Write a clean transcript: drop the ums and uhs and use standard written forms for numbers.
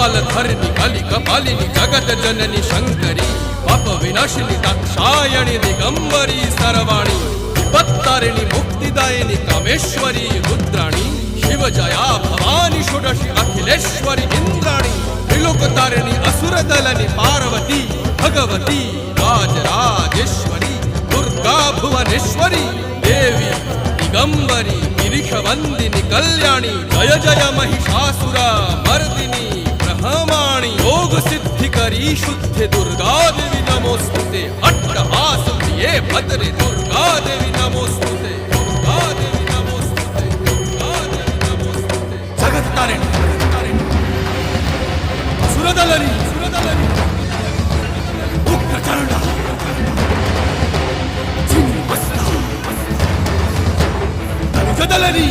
कपाल धरणी काली कपालिनी जगत जननी शंकरी पाप विनाशिनी दाक्षायणी दिगंबरी सर्वाणी विपत्तारिणी मुक्तिदायिनी कामेश्वरी रुद्राणी शिव जया भवानी षोडशी अखिलेश्वरी इंद्राणी त्रिलोकतारिणी असुरदलनी पार्वती भगवती राजराजेश्वरी दुर्गा भुवनेश्वरी देवी दिगंबरी गिरीशवंदिनी कल्याणी जय जय महिषासुर मर्दिनी ब्रह्माणी योग सिद्धिकरी शुद्ध दुर्गा देवी नमोस्तुते अट्टहास प्रिये भद्रे दुर्गा देवी नमोस्तुते दुर्गा देवी नमोस्तुते दुर्गा देवी नमोस्तुते जगत्तारिणी सुरदलनी उग्रचंडा चिन्मस्ता जदलनी